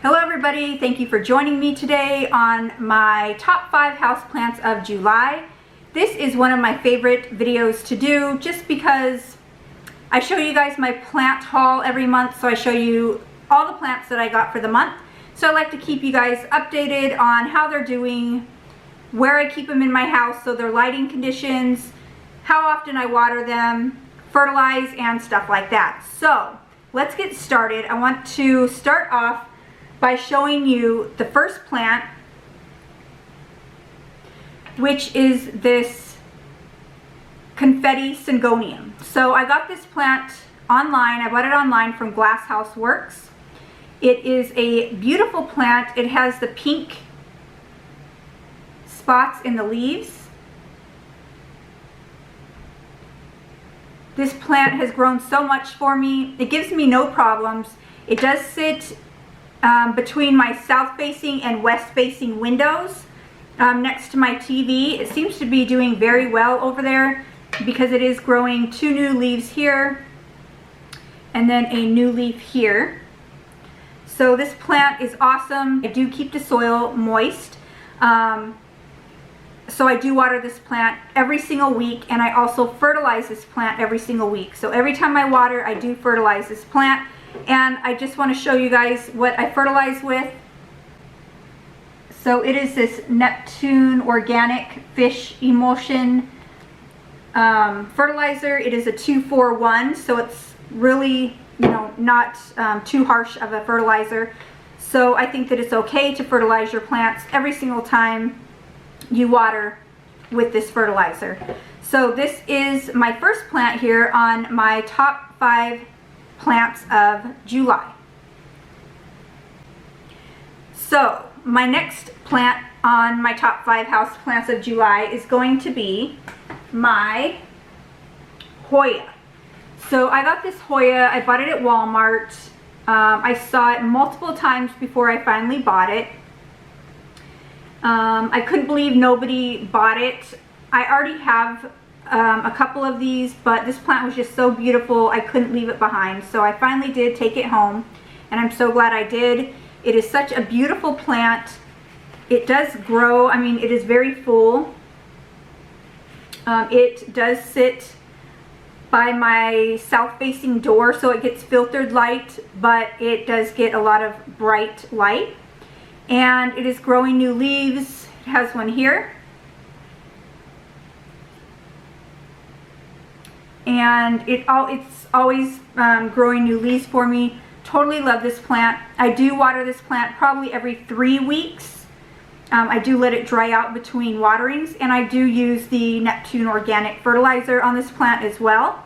Hello everybody, thank you for joining me today on my top 5 houseplants of July. This is one of my favorite videos to do just because I show you guys my plant haul every month, so I show you all the plants that I got for the month. So I like to keep you guys updated on how they're doing, where I keep them in my house, so their lighting conditions, how often I water them, fertilize, and stuff like that. So let's get started. I want to start off by showing you the first plant, which is this Confetti Singo. So I got this plant online. I bought it online from Glass House Works. It is a beautiful plant. It has the pink spots in the leaves. This plant has grown so much for me. It gives me no problems. It does sit between my south-facing and west-facing windows next to my TV. It seems to be doing very well over there because it is growing 2 new leaves here and then a new leaf here. So this plant is awesome. I do keep the soil moist. So I do water this plant every single week, and I also fertilize this plant every single week. So every time I water, I do fertilize this plant. And I just want to show you guys what I fertilize with. So it is this Neptune Organic Fish Emulsion fertilizer. It is a 2-4-1, so it's really, not too harsh of a fertilizer. So I think that it's okay to fertilize your plants every single time you water with this fertilizer. So this is my first plant here on my top 5 plants of July. So my next plant on my top 5 house plants of July is going to be my Hoya. So I got this Hoya. I bought it at Walmart. I saw it multiple times before I finally bought it. I couldn't believe nobody bought it. I already have a couple of these, but this plant was just so beautiful I couldn't leave it behind. So I finally did take it home, and I'm so glad I did. It is such a beautiful plant. It does grow. I mean, it is very full. It does sit by my south-facing door, so it gets filtered light, but it does get a lot of bright light. And it is growing new leaves. It has one here. And it's always growing new leaves for me. Totally love this plant. I do water this plant probably every 3 weeks. I do let it dry out between waterings, and I do use the Neptune Organic fertilizer on this plant as well.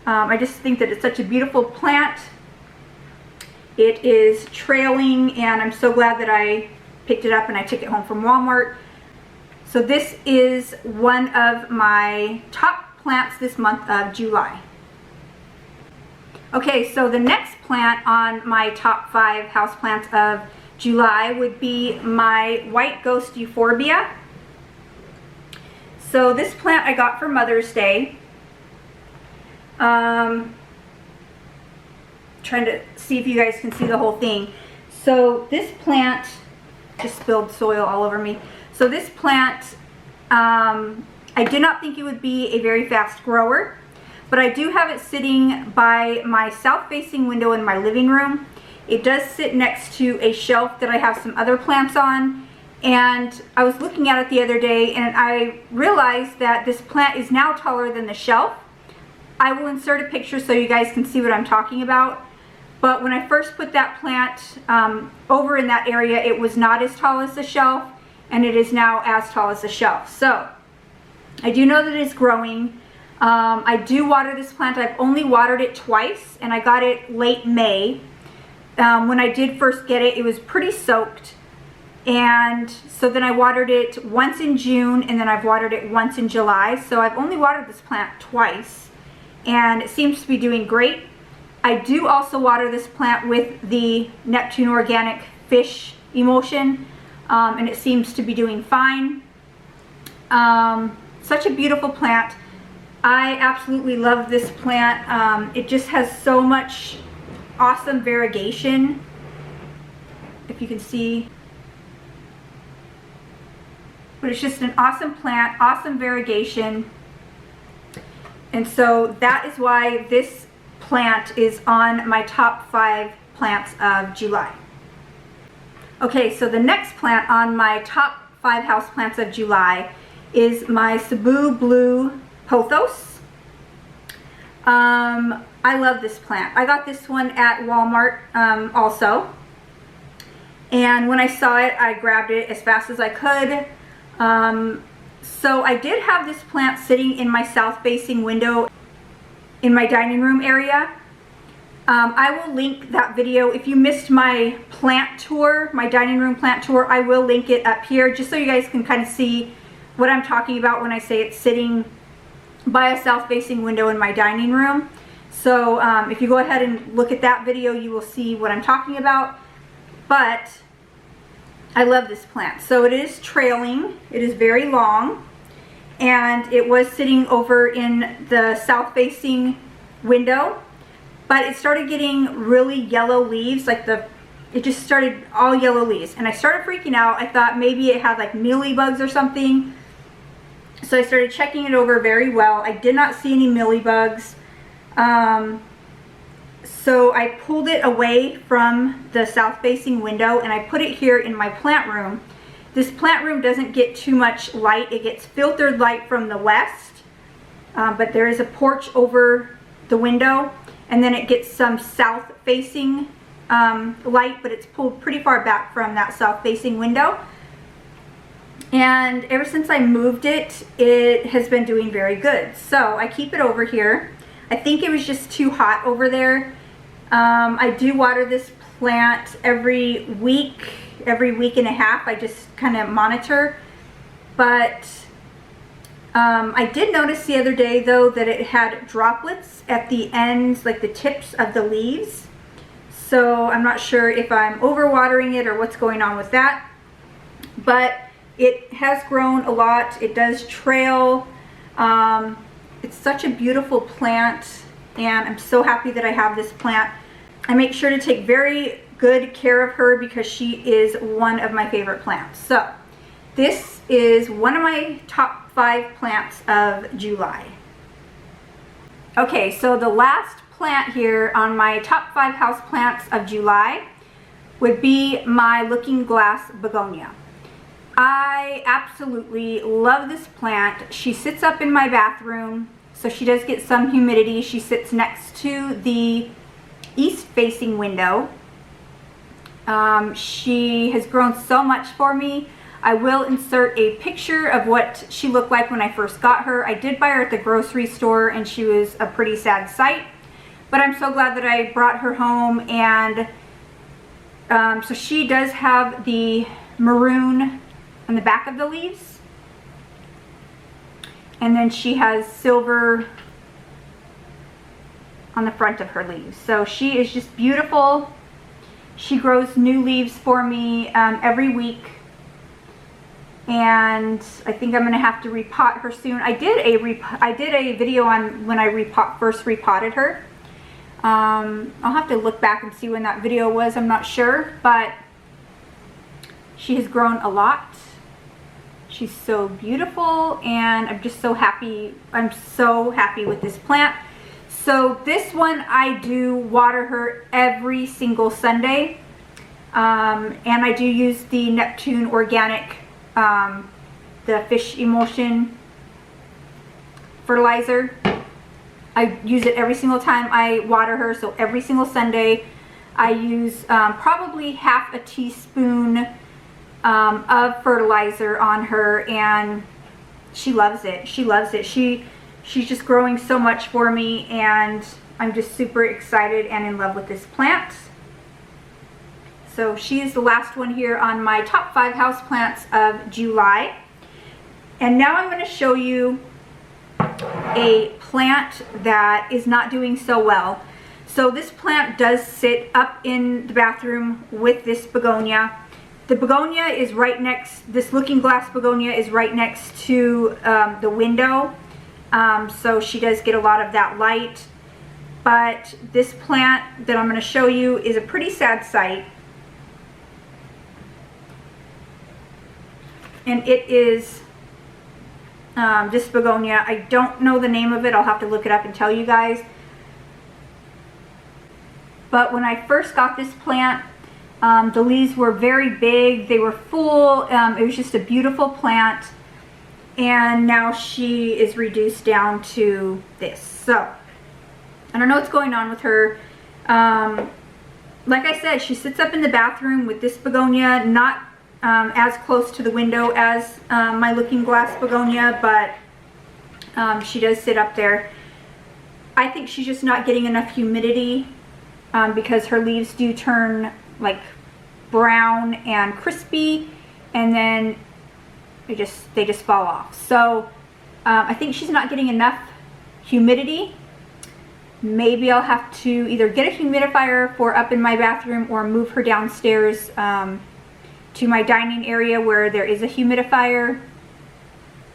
I just think that it's such a beautiful plant. It is trailing, and I'm so glad that I picked it up and I took it home from Walmart. So this is one of my top plants this month of July. Okay, so the next plant on my top 5 houseplants of July would be my White Ghost Euphorbia. So this plant I got for Mother's Day. Trying to see if you guys can see the whole thing. So this plant just spilled soil all over me. So this plant, I did not think it would be a very fast grower, but I do have it sitting by my south-facing window in my living room. It does sit next to a shelf that I have some other plants on, and I was looking at it the other day and I realized that this plant is now taller than the shelf. I will insert a picture so you guys can see what I'm talking about. But when I first put that plant over in that area, it was not as tall as the shelf, and it is now as tall as the shelf. So I do know that it's growing. I do water this plant. I've only watered it twice, and I got it late May. When I did first get it, it was pretty soaked. And so then I watered it once in June, and then I've watered it once in July. So I've only watered this plant twice, and it seems to be doing great. I do also water this plant with the Neptune Organic Fish Emulsion, and it seems to be doing fine. Such a beautiful plant. I absolutely love this plant. It just has so much awesome variegation if you can see. But it's just an awesome plant, awesome variegation. And so that is why this plant is on my top 5 plants of July. Okay, so the next plant on my top 5 houseplants of July is my Sebou Blue Pothos. I love this plant. I got this one at Walmart also. And when I saw it, I grabbed it as fast as I could. So I did have this plant sitting in my south-facing window in my dining room area. I will link that video. If you missed my plant tour, my dining room plant tour, I will link it up here just so you guys can kind of see what I'm talking about when I say it's sitting by a south-facing window in my dining room. So if you go ahead and look at that video, you will see what I'm talking about. But I love this plant. So it is trailing. It is very long. And it was sitting over in the south-facing window. But it started getting really yellow leaves. It just started all yellow leaves. And I started freaking out. I thought maybe it had like mealybugs or something. So I started checking it over very well. I did not see any mealybugs. So I pulled it away from the south-facing window and I put it here in my plant room. This plant room doesn't get too much light. It gets filtered light from the west, but there is a porch over the window, and then it gets some south-facing light, but it's pulled pretty far back from that south-facing window. And ever since I moved it, it has been doing very good. So I keep it over here. I think it was just too hot over there. I do water this plant every week and a half. I just kind of monitor. But I did notice the other day though that it had droplets at the ends, like the tips of the leaves. So I'm not sure if I'm overwatering it or what's going on with that. But it has grown a lot. It does trail. It's such a beautiful plant, and I'm so happy that I have this plant. I make sure to take very good care of her because she is one of my favorite plants. So this is one of my top 5 plants of July. Okay, so the last plant here on my top 5 house plants of July would be my looking glass begonia. I absolutely love this plant. She sits up in my bathroom, so she does get some humidity. She sits next to the east-facing window. She has grown so much for me. I will insert a picture of what she looked like when I first got her. I did buy her at the grocery store, and she was a pretty sad sight. But I'm so glad that I brought her home, and so she does have the maroon on the back of the leaves, and then she has silver on the front of her leaves. So she is just beautiful. She grows new leaves for me every week, and I think I'm gonna have to repot her soon. I did a video on when I first repotted her. I'll have to look back and see when that video was. I'm not sure, but she has grown a lot. She's so beautiful, and I'm just so happy. I'm so happy with this plant. So this one, I do water her every single Sunday, and I do use the Neptune Organic, the fish emulsion fertilizer. I use it every single time I water her, so every single Sunday I use probably half a teaspoon of fertilizer on her, and she loves it. She loves it. She's just growing so much for me, and I'm just super excited and in love with this plant. So she is the last one here on my top 5 house plants of July. And now I'm going to show you a plant that is not doing so well. So this plant does sit up in the bathroom with this begonia. The begonia is right next, this looking glass begonia is right next to the window. So she does get a lot of that light. But this plant that I'm going to show you is a pretty sad sight. and it is this Begonia. I don't know the name of it. I'll have to look it up and tell you guys. But when I first got this plant, the leaves were very big. They were full. It was just a beautiful plant. And now she is reduced down to this. So, I don't know what's going on with her. Like I said, she sits up in the bathroom with this Begonia, not as close to the window as my looking glass Begonia, but she does sit up there. I think she's just not getting enough humidity because her leaves do turn like brown and crispy, and then they just fall off. So I think she's not getting enough humidity. Maybe I'll have to either get a humidifier for up in my bathroom or move her downstairs to my dining area where there is a humidifier.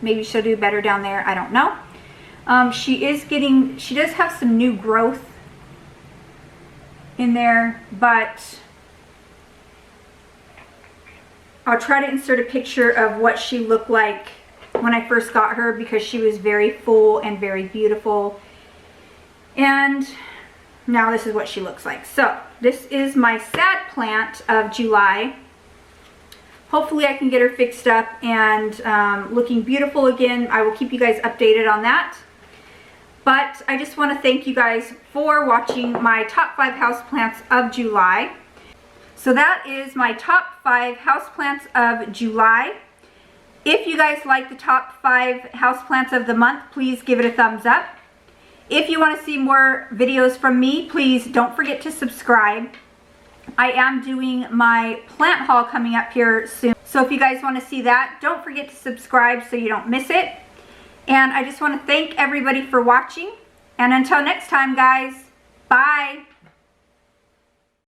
Maybe she'll do better down there. I don't know. She does have some new growth in there, but I'll try to insert a picture of what she looked like when I first got her, because she was very full and very beautiful. And now this is what she looks like. So this is my sad plant of July. Hopefully I can get her fixed up and looking beautiful again. I will keep you guys updated on that. But I just want to thank you guys for watching my top 5 houseplants of July. So that is my top 5 houseplants of July. If you guys like the top 5 houseplants of the month, please give it a thumbs up. If you want to see more videos from me, please don't forget to subscribe. I am doing my plant haul coming up here soon. So if you guys want to see that, don't forget to subscribe so you don't miss it. And I just want to thank everybody for watching. And until next time, guys, bye.